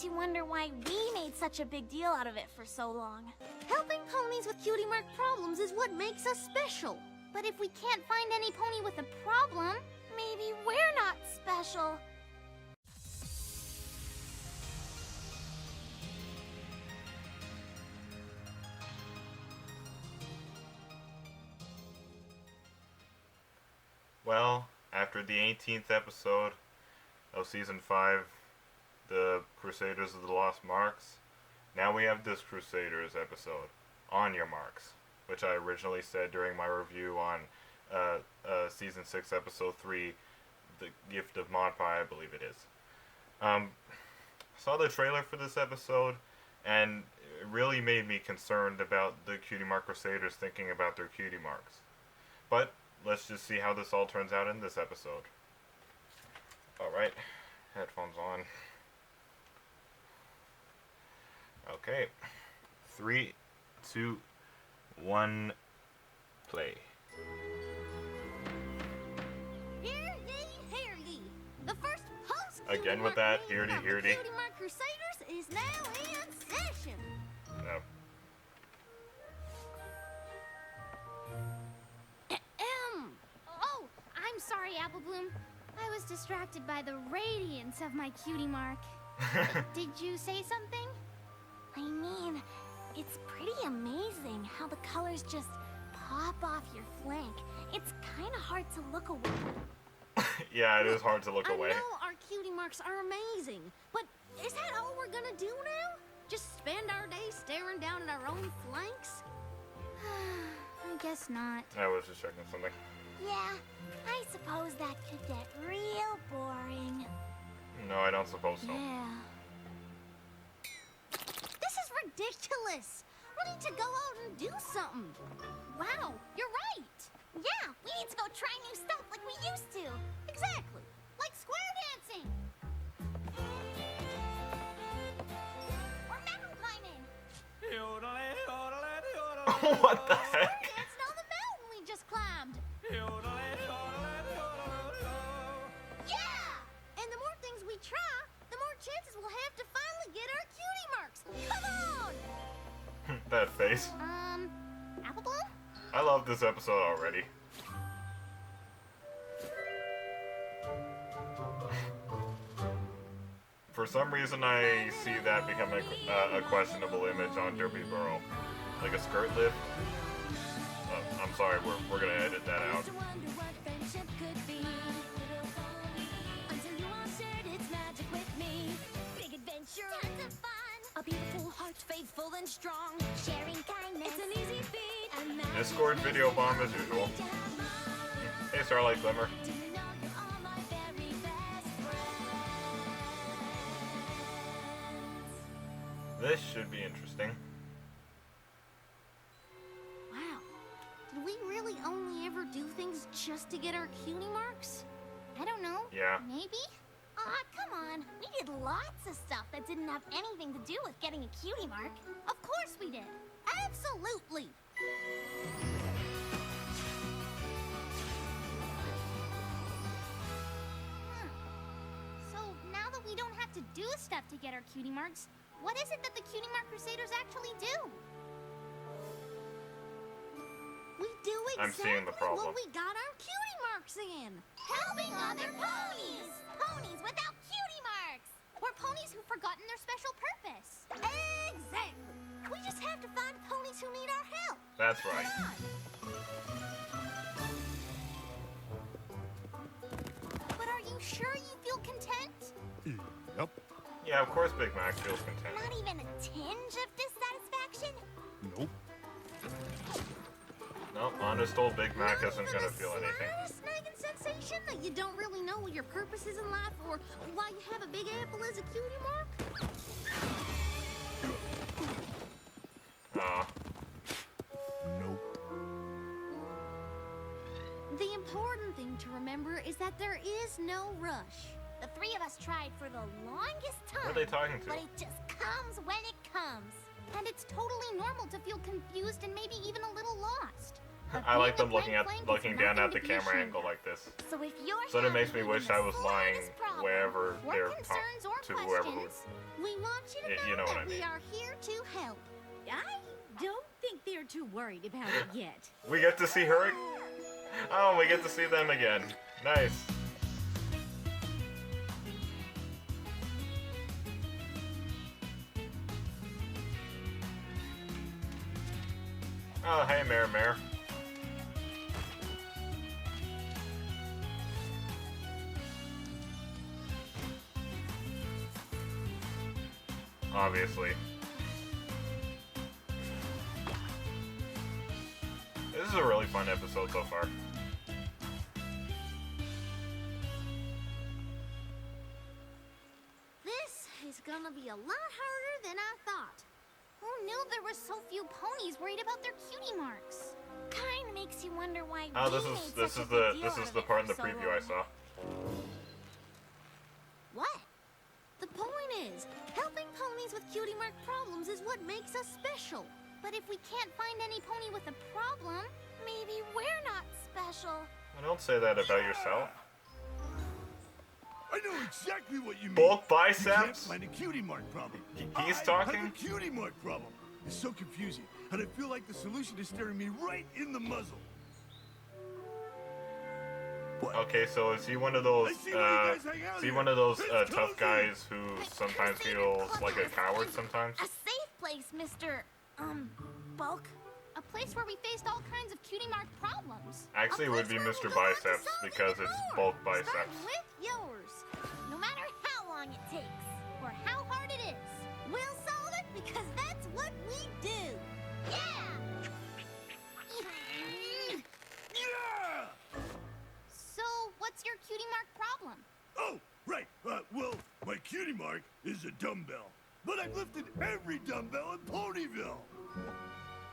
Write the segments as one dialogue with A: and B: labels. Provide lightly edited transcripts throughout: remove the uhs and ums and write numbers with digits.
A: makes you wonder why we made such a big deal out of it for so long.
B: Helping ponies with cutie mark problems is what makes us special.
A: But if we can't find any pony with a problem, maybe we're not special.
C: Well, after the 18th episode of Season 5, the Crusaders of the Lost Marks, now we have this Crusaders episode, On Your Marks, which I originally said during my review on Season 6, Episode 3, The Gift of Mod Pie, I believe it is. Saw the trailer for this episode, and it really made me concerned about the Cutie Mark Crusaders thinking about their cutie marks. But let's just see how this all turns out in this episode. Alright, headphones on. Okay, 3, 2, 1, play.
B: Hear ye, hear ye. The first post
C: Again with that, hear-de, hear-de.
B: Cutie Mark Crusaders is now in session.
C: No.
A: Oh, I'm sorry, Apple Bloom. I was distracted by the radiance of my cutie mark. Did you say something? I mean, it's pretty amazing how the colors just pop off your flank. It's kind of hard to look away.
C: Yeah, it is hard to look away.
B: I know our cutie marks are amazing, but is that all we're gonna do now? Just spend our days staring down at our own flanks?
A: I guess not.
C: I was just checking something.
A: Yeah, I suppose that could get real boring.
C: No, I don't suppose so.
A: Yeah.
B: This is ridiculous. We need to go out and do something.
A: Wow, you're right. Yeah, we need to go try new stuff like we used to.
B: Exactly.
A: Like square dancing. Or mountain climbing.
C: What the heck?
B: Dancing on the mountain we just climbed. Yeah! And the more things we try, the more chances we'll have to finally get our cutie marks. Come on!
C: That face.
A: Apple Bloom?
C: I love this episode already. For some reason, I see that becoming a questionable image on Derby Burrow. Like a skirt lift. I'm sorry, we're gonna edit that out.
B: A beautiful heart, faithful and strong. Sharing kindness. It's an easy feat.
C: Discord video bomb as usual. Hey, Starlight Glimmer. This should be interesting.
B: Wow. Did we really only ever do things just to get our cutie marks?
A: I don't know.
C: Yeah.
A: Maybe? Aw, come on. We did lots of stuff that didn't have anything to do with getting a cutie mark.
B: Of course we did. Absolutely.
A: So now that we don't have to do stuff to get our cutie marks, what is it that the Cutie Mark Crusaders actually do?
B: We do
C: I'm seeing the
B: exactly
C: problem.
B: what we got our cutie marks in.
A: Helping other ponies! Ponies without cutie marks! Or ponies who've forgotten their special purpose.
B: Exactly. We just have to find ponies who need our help.
C: That's right.
A: But are you sure you feel content?
D: Yep.
C: Yeah, of course Big Mac feels content.
A: Not even a tinge of dissatisfaction?
D: Nope.
C: No, honest old Big Mac
B: Not
C: isn't
B: even
C: gonna
B: the
C: feel anything.
B: slightest nagging sensation that you don't really know what your purpose is in life or why you have a big apple as a cutie mark?
C: Aw.
D: Nope.
B: The important thing to remember is that there is no rush.
A: The three of us tried for the longest time.
C: Who are they talking to?
A: But it just comes when it comes. And it's totally normal to feel confused and maybe even a little lost.
C: I like them
A: Being a plank
C: looking
A: is
C: down
A: nothing
C: at the
A: to be
C: camera
A: ashamed
C: angle
A: of.
C: like this.
A: So if you're
C: So that makes me
A: having
C: wish
A: even
C: I
A: the
C: was lying
A: slightest problem,
C: wherever
A: or
C: they're
A: concerns or
C: to whoever who.
A: questions,
B: We want you to know,
C: You know what
B: that
C: I mean.
B: we are here to help. I don't think they're too worried about it yet.
C: We get to see her. Oh, we get to see them again. Nice. Oh, hey, Mare. Obviously. This is a really fun episode so far.
B: This is gonna be a lot harder than I thought.
A: Who knew there were so few ponies worried about their cutie marks? Kinda makes you wonder why
C: Oh,
A: we
C: this
A: made
C: is
A: such a
C: the
A: big deal
C: this
A: out
C: is
A: of
C: the
A: it
C: part in
A: for
C: the
A: so
C: preview I
A: long.
C: saw.
B: What? The point is, helping ponies with cutie mark problems is what makes us special.
A: But if we can't find any pony with a problem, maybe we're not special.
C: Don't say that about yourself.
D: I know exactly what you mean.
C: Bulk
D: You can't
C: biceps?
D: find a cutie mark problem.
C: He's
D: I have
C: talking?
D: a cutie mark problem. It's so confusing, and I feel like the solution is staring me right in the muzzle. What?
C: Okay, so is he one of those
D: I see why you guys hang out
C: is he
D: here.
C: one of those
D: Let's go
C: tough
D: see.
C: guys who sometimes feels like a coward sometimes?
A: A safe place, Mr. Bulk. A place where we faced all kinds of cutie mark problems.
C: Actually, it would be
B: Where
C: Mr.
B: we'll go on to
C: Biceps
B: solve
C: because
B: even
C: it's
B: more.
C: bulk biceps.
B: Starting with yours.
A: No matter how long it takes, or how hard it is.
B: We'll solve it because that's what we do.
A: Yeah!
D: Yeah!
A: So, what's your cutie mark problem?
D: Oh, right. Well, my cutie mark is a dumbbell. But I've lifted every dumbbell in Ponyville.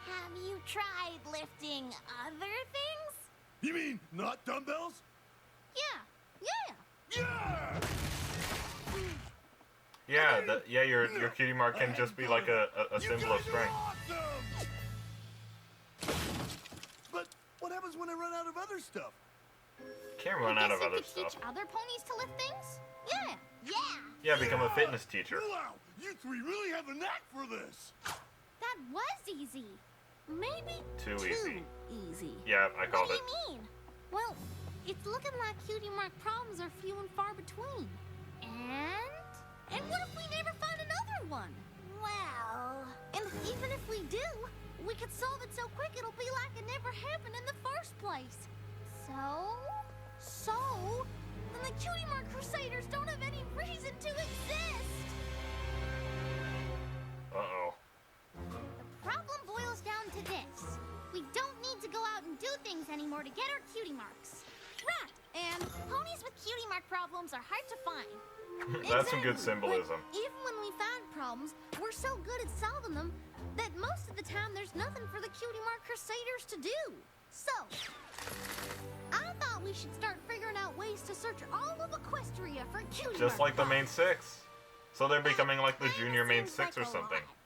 A: Have you tried lifting other things?
D: You mean not dumbbells?
A: Yeah.
D: Yeah!
C: Your cutie mark can just be like a symbol of strength.
D: Awesome! But what happens when I run out of other stuff?
C: Can't run
A: I
C: out
A: guess
C: of
A: you
C: other
A: could
C: stuff.
A: teach other ponies to lift things? Yeah.
C: Yeah, become a fitness teacher.
D: Wow, you three really have a knack for this.
A: That was easy.
B: Maybe
C: Too easy.
B: easy.
C: Yeah, I
A: What
C: called
A: do
C: it.
A: you mean?
B: Well, it's looking like cutie mark problems are few and far between.
A: And?
B: And what if we never find another one?
A: Well...
B: And even if we do, we could solve it so quick it'll be like it never happened in the first place.
A: So?
B: Then the cutie mark Crusaders don't have any reason to exist.
C: Uh-oh.
A: The problem boils down to this. We don't need to go out and do things anymore to get our cutie marks.
B: Right, and
A: Ponies with cutie mark problems are hard to find.
C: That's some good
B: exactly,
C: symbolism.
B: But even when we find problems, we're so good at solving them that most of the time there's nothing for the cutie mark Crusaders to do. So, I thought we should start figuring out ways to search all of Equestria for cutie
C: Just
B: mark
C: like the main
B: problems.
C: six. So they're becoming like the
A: Kinda
C: junior main
A: seems
C: six
A: like
C: or
A: a
C: something.
A: lot.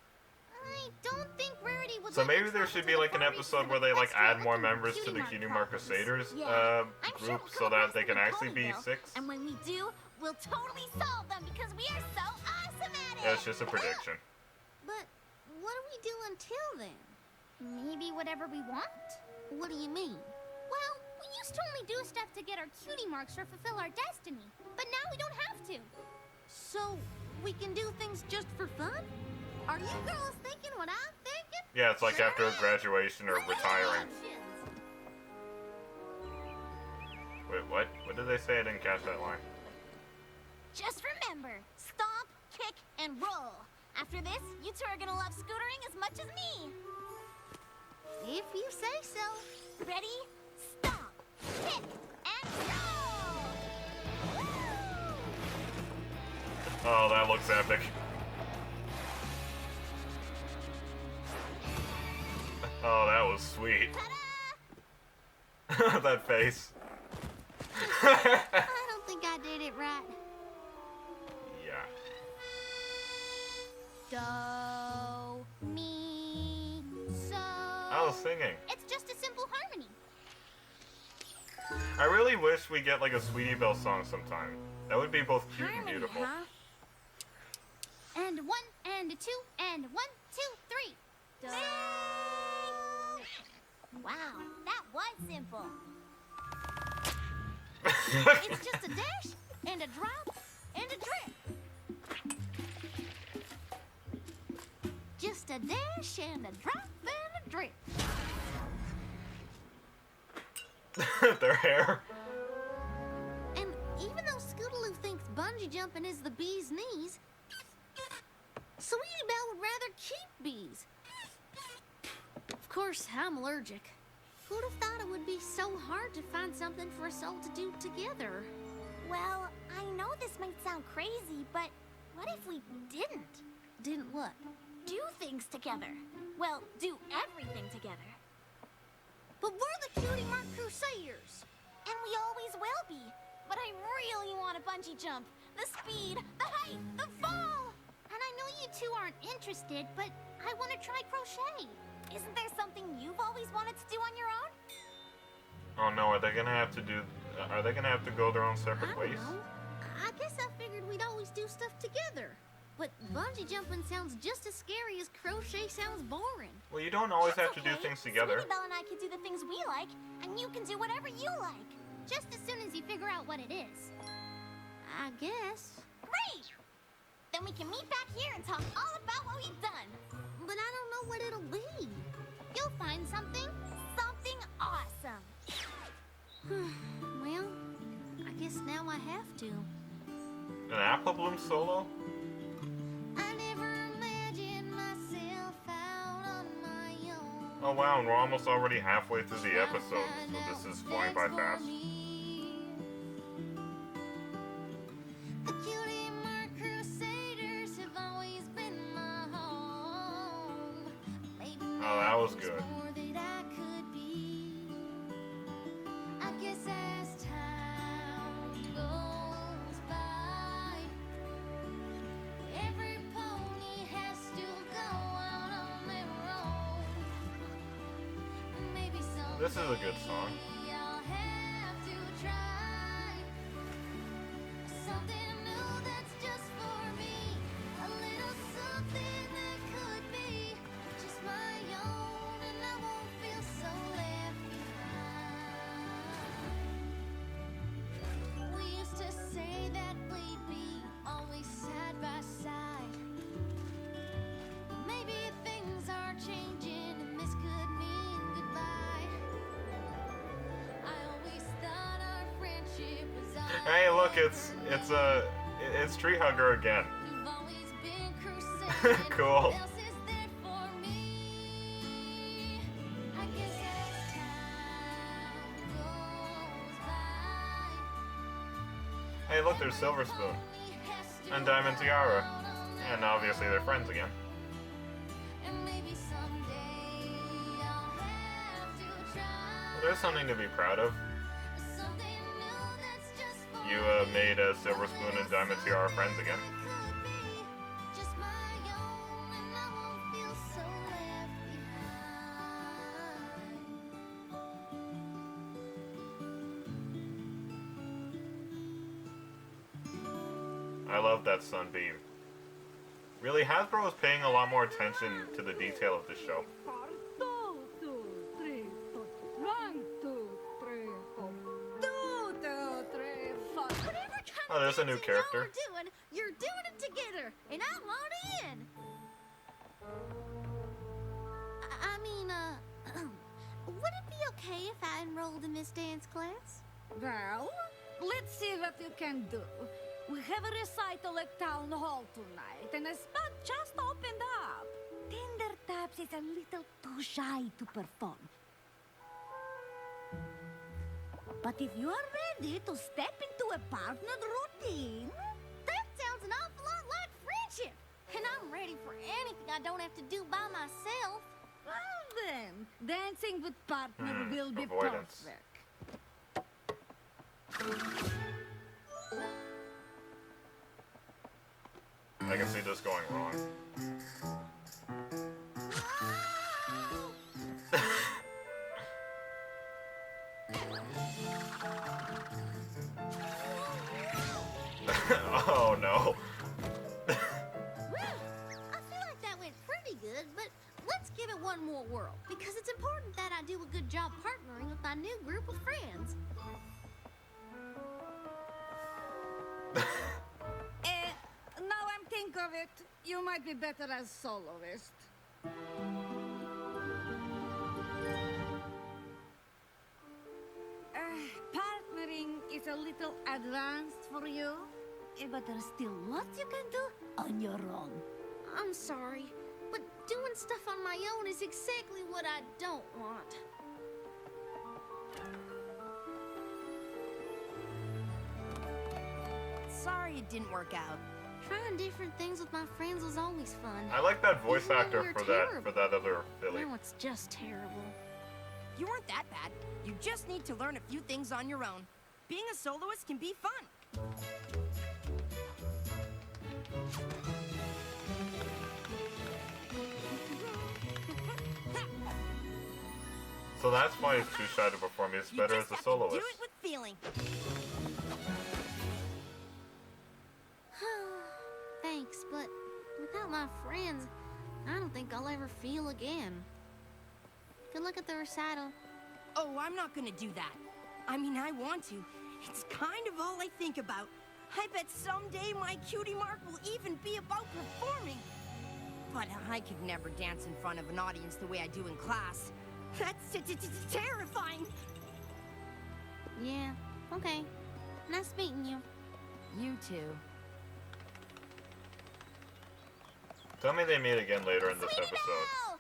A: I don't think Rarity would
C: So
A: let
C: maybe
A: me
C: there
A: travel
C: should
A: to
C: be
A: the
C: like an
A: far reaches
C: episode
A: of
C: where they like
A: Equestria
C: add more
A: looking for
C: members to the cutie mark
A: problems.
C: Crusaders
B: Yeah. I'm sure
C: group
B: we'll
C: so
B: come
C: that
B: across
C: they
B: them
C: can
B: in
C: actually be
B: Ponyville,
C: six.
B: And when we do, we'll totally solve them because we are so awesome at it.
C: Yeah, it's just a prediction.
B: But what do we do until then?
A: Maybe whatever we want?
B: What do you mean?
A: Well, we used to only do stuff to get our cutie marks or fulfill our destiny. But now we don't have to.
B: So we can do things just for fun? Are you girls thinking what I'm thinking?
C: Yeah, it's like after graduation or retiring. Wait, what? What did they say? I didn't catch that line.
A: Just remember, stomp, kick, and roll. After this, you two are gonna love scootering as much as me.
B: If you say so.
A: Ready? Stomp, kick, and roll! Woo!
C: Oh, that looks epic. Oh, that was sweet.
A: Ta-da!
C: That face.
B: I don't think I did it right.
C: Yeah.
A: Do, mi, so.
C: I was singing.
A: It's just a simple harmony.
C: I really wish we get like a Sweetie Belle song sometime. That would be both cute and
A: Harmony,
C: beautiful.
A: huh?
B: And 1 and 2 and 1, 2, 3.
A: Duh.
B: Wow, that was simple. It's just a dash and a drop and a drip. Just a dash and a drop and a drip.
C: Their hair.
B: And even though Scootaloo thinks bungee jumping is the bee's knees, Sweetie Belle would rather keep bees. Of course, I'm allergic. Who'd have thought it would be so hard to find something for us all to do together?
A: Well, I know this might sound crazy, but what if we didn't?
B: Didn't what?
A: Do things together. Well, do everything together.
B: But we're the Cutie Mark Crusaders.
A: And we always will be. But I really want a bungee jump. The speed, the height, the fall.
B: And I know you two aren't interested, but I want to try crochet.
A: Isn't there something you've always wanted to do on your own?
C: Oh no, are they gonna have to do? Are they gonna have to go their own
B: I
C: separate
B: don't
C: ways?
B: know. I guess I figured we'd always do stuff together. But bungee jumping sounds just as scary as crochet sounds boring.
C: Well, you don't always
A: That's
C: have to do
A: okay.
C: things together.
A: Sweetie Belle and I can do the things we like, and you can do whatever you like.
B: Just as soon as you figure out what it is. I guess.
A: Great! Then we can meet back here and talk all about what we've done.
B: But I don't know what it'll be. You'll find something.
A: Something awesome.
B: Well, I guess now I have to.
C: An Apple Bloom solo?
B: I never imagined myself out on my own.
C: Oh wow, and we're almost already halfway through the episode, so this is flying by fast.
B: The Cutie Mark Crusaders have always been my home. Maybe
C: Oh, that was good.
B: more that I could be. I guess as time goes by, every pony has to go out on their own. Maybe someday
C: This is a good song.
B: I'll have to try something new that's just for me. A little something that could be just my own, and I won't feel so left behind. We used to say that we'd be always side by side. Maybe things are changing, and this could mean goodbye. I always thought our friendship was all
C: Hey, look, it's Tree Hugger again.
B: You've always been crusading.
C: Cool.
B: What else is there for me? I guess as time goes by,
C: Hey, look, there's Silver Spoon.
B: only has to
C: And Diamond Tiara.
B: go out on
C: And obviously they're friends again.
B: and maybe someday I'll have to try
C: Well, there's something to be proud of.
B: something new that's just for
C: You made Silver Spoon and Diamond Tiara friends again.
B: could be just my own, and I won't feel so left behind.
C: I love that sunbeam. Really, Hasbro is paying a lot more attention to the detail of this show.
B: Whatever kind
C: Oh,
B: of
C: there's a new
B: dancing
C: character.
B: y'all are doing, you're doing it together, and I want in. I mean, would it be okay if I enrolled in this dance class?
E: Well, let's see what you can do. We have a recital at Town Hall tonight, and the spot just opened up. Tender Taps is a little too shy to perform. But if you are ready to step into a partnered routine,
B: That sounds an awful lot like friendship, and I'm ready for anything I don't have to do by myself.
E: well then, dancing with partner will be
C: avoidance.
E: perfect.
C: I can see this going wrong.
B: one more whirl, because it's important that I do a good job partnering with my new group of friends.
E: Now I'm think of it, you might be better as soloist. Partnering is a little advanced for you, but there's still lots you can do on your own.
B: I'm sorry, but doing stuff on my own is exactly what I don't want.
F: Sorry it didn't work out.
B: Trying different things with my friends was always fun.
C: I like that voice
B: Even when
C: actor
B: we were
C: for
B: terrible.
C: that other Billy.
B: Now it's just terrible.
F: You weren't that bad. You just need to learn a few things on your own. Being a soloist can be fun.
C: So that's why he's too shy to perform. He's
F: You
C: better
F: just
C: as a
F: have
C: soloist.
F: to do it with feeling.
B: Thanks, but without my friends, I don't think I'll ever feel again. Good luck at the recital.
F: Oh, I'm not gonna do that. I mean, I want to. It's kind of all I think about. I bet someday my cutie mark will even be about performing. But I could never dance in front of an audience the way I do in class. That's terrifying.
B: Yeah, okay. Nice meeting you.
F: You too.
C: Tell me they meet again later in this
A: Sweetie
C: episode.
A: Belle!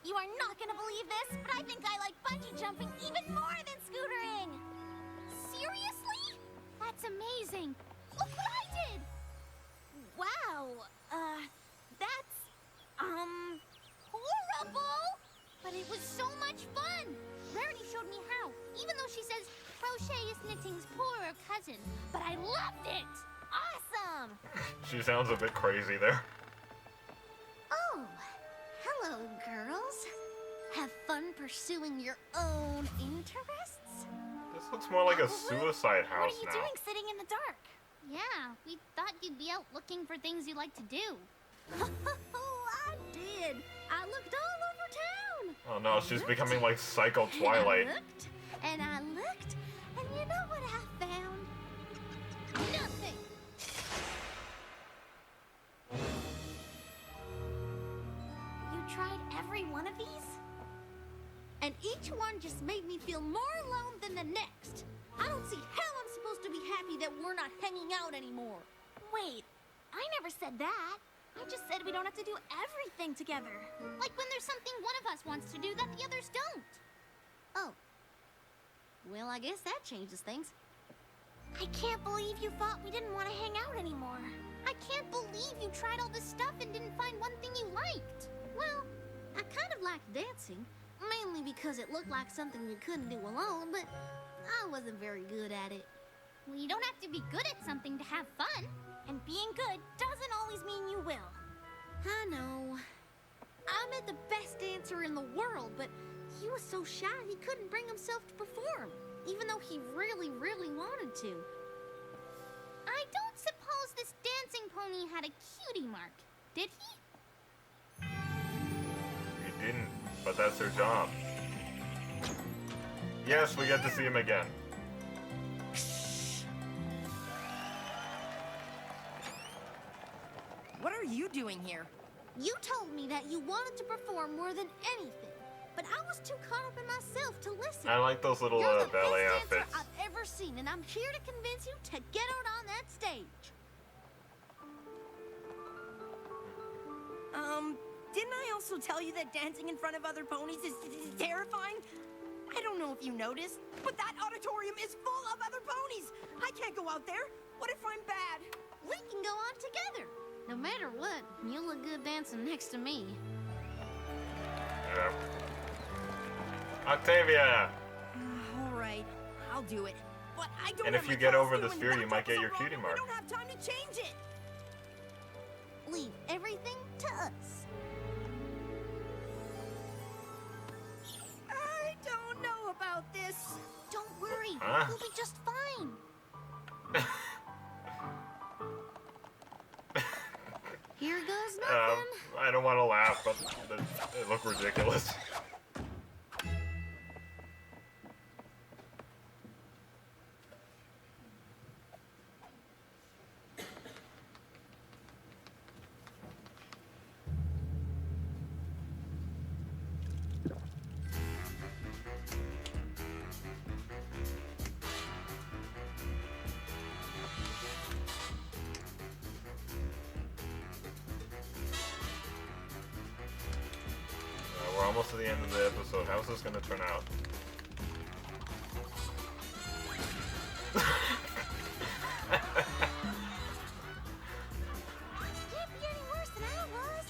A: You are not gonna believe this, but I think I like bungee jumping even more than scootering! Seriously? That's amazing! Look what I did! Wow, that's, horrible! But it was so much fun! Rarity showed me how, even though she says crochet is knitting's poorer cousin. But I loved it! Awesome!
C: She sounds a bit crazy there.
B: Oh, hello, girls. Have fun pursuing your own interests?
C: This looks more like a
A: Apple,
C: suicide
A: What
C: house
A: are you
C: now.
A: doing sitting in the dark? Yeah, we thought you'd be out looking for things you like to do.
B: Oh, I did. I looked all over town.
C: Oh no, she's becoming like Psycho Twilight.
B: And I looked, and you know what I found? Nothing.
A: You tried every one of these?
B: And each one just made me feel more alone than the next. I don't see how I'm supposed to be happy that we're not hanging out anymore.
A: Wait, I never said that. I just said we don't have to do everything together. Like when there's something one of us wants to do that the others don't.
B: Oh. Well, I guess that changes things.
A: I can't believe you thought we didn't want to hang out anymore. I can't believe you tried all this stuff and didn't find one thing you liked.
B: Well, I kind of liked dancing, mainly because it looked like something you couldn't do alone, but I wasn't very good at it.
A: Well, you don't have to be good at something to have fun. And being good doesn't always mean you will.
B: I know. I met the best dancer in the world, but he was so shy he couldn't bring himself to perform, even though he really, really wanted to.
A: I don't suppose this dancing pony had a cutie mark, did he?
C: He didn't, but that's their job. Yes, we get to see him again.
F: What are you doing here?
B: You told me that you wanted to perform more than anything, but I was too caught up in myself to listen.
C: I like those little
B: You're the
C: ballet
B: best dancer
C: outfits.
B: I've ever seen, and I'm here to convince you to get out on that stage.
F: Didn't I also tell you that dancing in front of other ponies is terrifying? I don't know if you noticed, but that auditorium is full of other ponies. I can't go out there. What if I'm bad?
B: We can go on together. No matter what, you look good dancing next to me.
C: Yeah. Octavia!
F: All right, I'll do it. But I don't
C: And
F: have
C: if you
F: my
C: get over
F: costume
C: this
F: and
C: fear,
F: the
C: you might
F: backdrop's
C: get your
F: all
C: cutie
F: wrong
C: mark.
F: and we don't have time to change it.
B: Leave everything to us.
F: I don't know about this.
A: Don't worry,
C: Huh?
A: we'll be just fine.
B: Here goes
C: I don't want to laugh, but it looked ridiculous. We're almost to the end of the episode. How's this gonna turn out?
B: Can't be any worse than I was.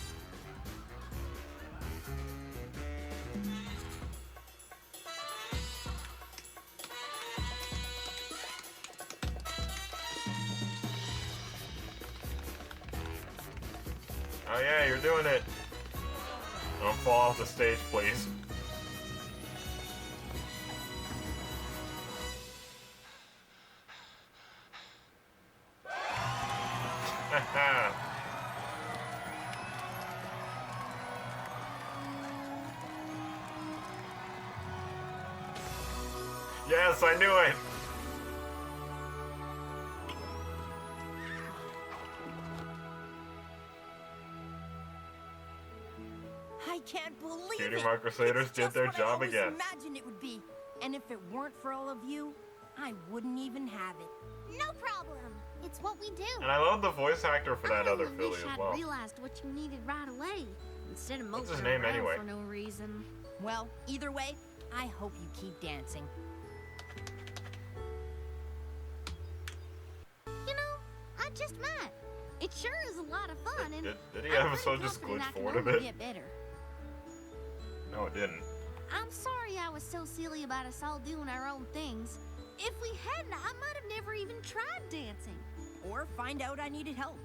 C: Oh yeah, you're doing it. Don't fall off the stage, please. Yes, I knew it!
F: I can't believe
C: Cutie
F: it.
C: Mark Crusaders
F: It's
C: did
F: just
C: their
F: what
C: job
F: I always
C: again.
F: imagined it would be. And if it weren't for all of you, I wouldn't even have it.
B: No problem. It's what we do.
C: And I love the voice actor for that
B: I
C: other
B: really
C: Philly
B: wish
C: as
B: I'd
C: well.
B: realized what you needed right away, instead of
C: What's
B: moping
C: his name
B: around
C: anyway?
B: for no reason.
F: Well, either way, I hope you keep dancing.
B: You know, I just might. It sure is a lot of fun, and
C: Did the
B: I'm
C: episode
B: pretty
C: just
B: confident
C: glitch
B: I can
C: forward a
B: only
C: bit?
B: get better.
C: No, it didn't.
B: I'm sorry I was so silly about us all doing our own things. If we hadn't, I might have never even tried dancing.
F: Or find out I needed help.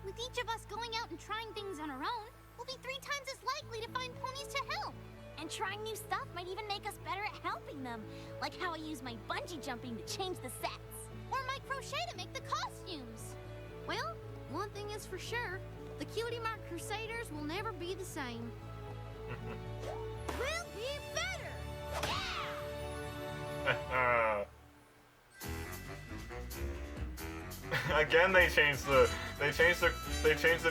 A: With each of us going out and trying things on our own, we'll be 3 times as likely to find ponies to help. And trying new stuff might even make us better at helping them. Like how I use my bungee jumping to change the sets. Or my crochet to make the costumes.
B: Well, one thing is for sure, the Cutie Mark Crusaders will never be the same. We'll be better!
C: Again, they changed the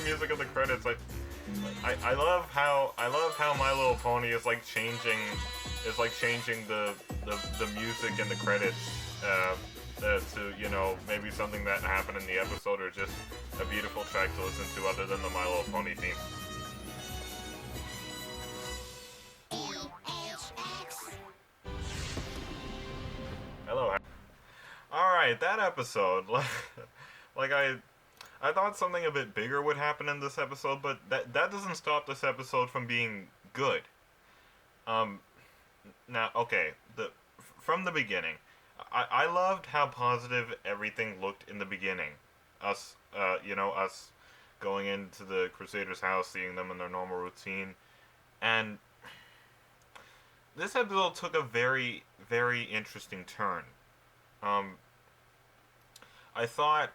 C: music of the credits. I love how My Little Pony is like changing the music in the credits to, you know, maybe something that happened in the episode or just a beautiful track to listen to other than the My Little Pony theme. Hello. Alright, that episode, like I thought something a bit bigger would happen in this episode, but that doesn't stop this episode from being good. Now, okay, from the beginning, I loved how positive everything looked in the beginning. Us going into the Crusaders' house, seeing them in their normal routine, and this episode took a very, very interesting turn. I thought,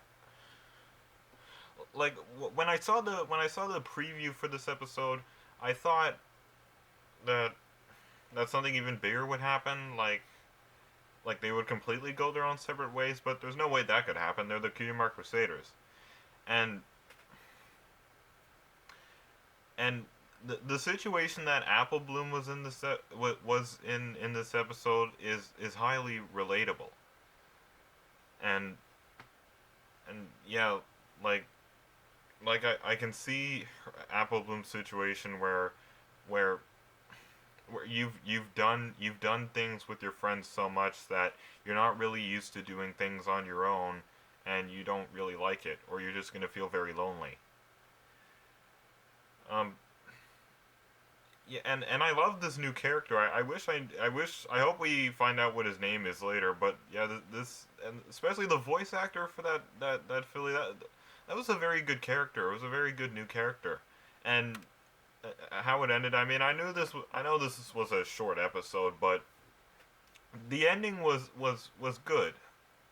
C: like, when I saw the preview for this episode, I thought that something even bigger would happen, like they would completely go their own separate ways, but there's no way that could happen. They're the Cutie Mark Crusaders, and the situation that Apple Bloom was in this in this episode is highly relatable, and yeah, like I can see Apple Bloom's situation where you've done things with your friends so much that you're not really used to doing things on your own, and you don't really like it, or you're just gonna feel very lonely. Yeah, and I love this new character. I hope we find out what his name is later. But yeah, this, and especially the voice actor for that Philly, that was a very good character. It was a very good new character, and how it ended. I mean, I know this was a short episode, but the ending was good.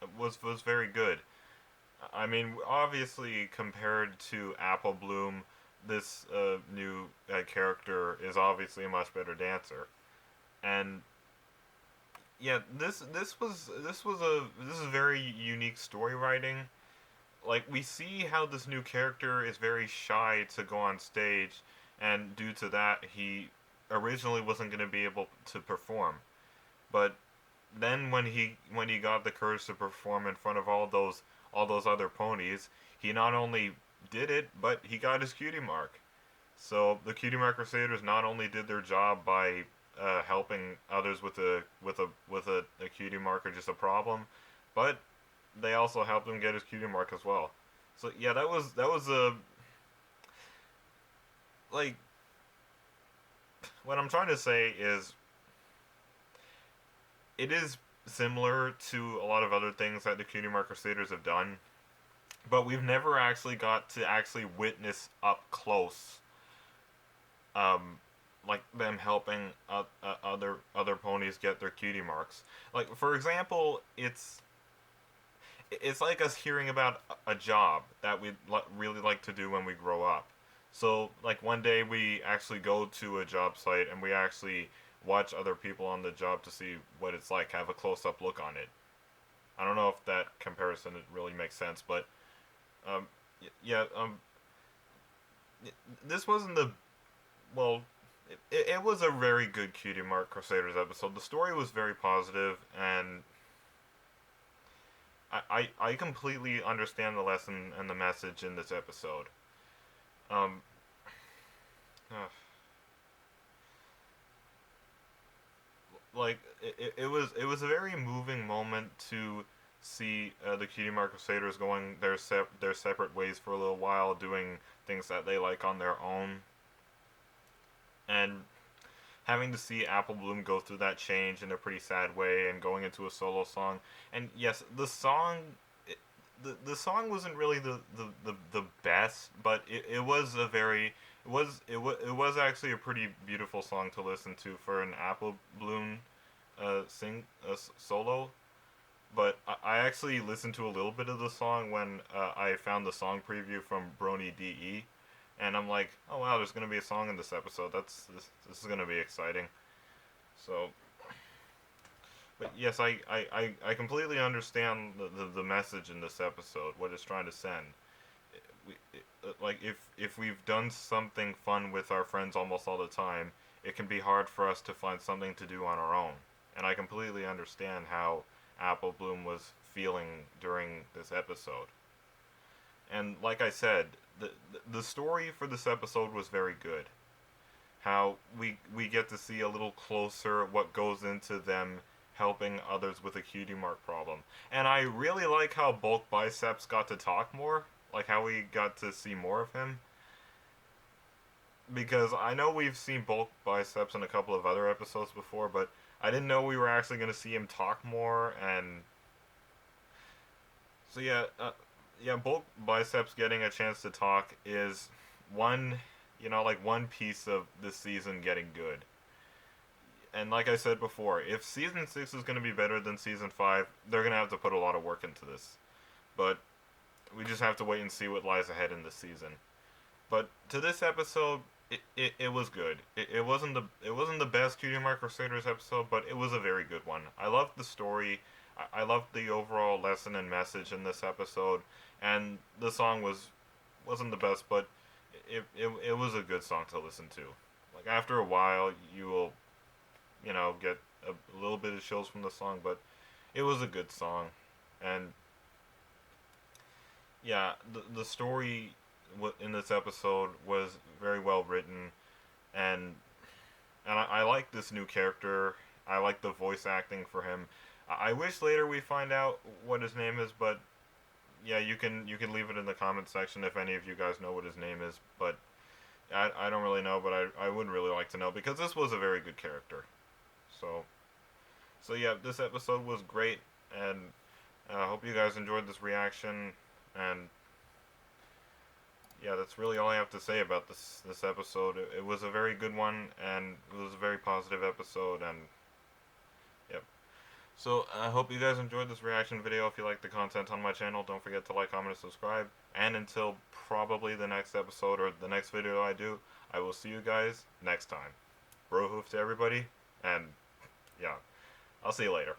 C: It was very good. I mean, obviously compared to Apple Bloom, this new character is obviously a much better dancer, and yeah, this is very unique story writing. Like, we see how this new character is very shy to go on stage, and due to that, he originally wasn't going to be able to perform. But then when he got the courage to perform in front of all those other ponies, he not only did it, but he got his cutie mark. So the cutie mark Crusaders not only did their job by helping others with a cutie mark or just a problem, but they also helped him get his cutie mark as well. So yeah, that was a like, what I'm trying to say is, it is similar to a lot of other things that the Cutie Mark Crusaders have done, but we've never actually got to actually witness up close, like them helping other ponies get their cutie marks. Like, for example, it's like us hearing about a job that we'd really like to do when we grow up. So, like, one day we actually go to a job site and we actually watch other people on the job to see what it's like, have a close-up look on it. I don't know if that comparison really makes sense, but yeah, this wasn't the, well, it was a very good Cutie Mark Crusaders episode. The story was very positive, and I completely understand the lesson and the message in this episode. Um, like, it was a very moving moment to see the Cutie Mark Crusaders going their separate ways for a little while, doing things that they like on their own, and having to see Apple Bloom go through that change in a pretty sad way and going into a solo song. And yes, the song wasn't really the best, but it was a very it was actually a pretty beautiful song to listen to for an Apple Bloom solo. But I actually listened to a little bit of the song when I found the song preview from Brony DE, and I'm like, oh wow, there's gonna be a song in this episode. This is gonna be exciting. So, but yes, I completely understand the message in this episode, what it's trying to send. Like, if we've done something fun with our friends almost all the time, it can be hard for us to find something to do on our own. And I completely understand how Apple Bloom was feeling during this episode. And like I said, the story for this episode was very good. How we get to see a little closer what goes into them helping others with a cutie mark problem. And I really like how Bulk Biceps got to talk more, like how we got to see more of him. Because I know we've seen Bulk Biceps in a couple of other episodes before, but I didn't know we were actually going to see him talk more. And so yeah, Bulk Biceps getting a chance to talk is one piece of this season getting good. And like I said before, if Season 6 is going to be better than Season 5, they're going to have to put a lot of work into this. But we just have to wait and see what lies ahead in this season. But to this episode, it was good. It wasn't the best Cutie Mark Crusaders episode, but it was a very good one. I loved the story. I loved the overall lesson and message in this episode, and the song wasn't the best, but it was a good song to listen to. Like, after a while, you will, get a little bit of chills from the song, but it was a good song. And yeah, the story in this episode was very well written, and I like this new character. I like the voice acting for him. I wish later we find out what his name is, but yeah, you can leave it in the comment section if any of you guys know what his name is, but I don't really know, but I would really like to know, because this was a very good character. So yeah, this episode was great, and I hope you guys enjoyed this reaction, and yeah, that's really all I have to say about this episode. It was a very good one, and it was a very positive episode, and yep. So, I hope you guys enjoyed this reaction video. If you like the content on my channel, don't forget to like, comment, and subscribe. And until probably the next episode or the next video I do, I will see you guys next time. Bro hoof to everybody, and yeah, I'll see you later.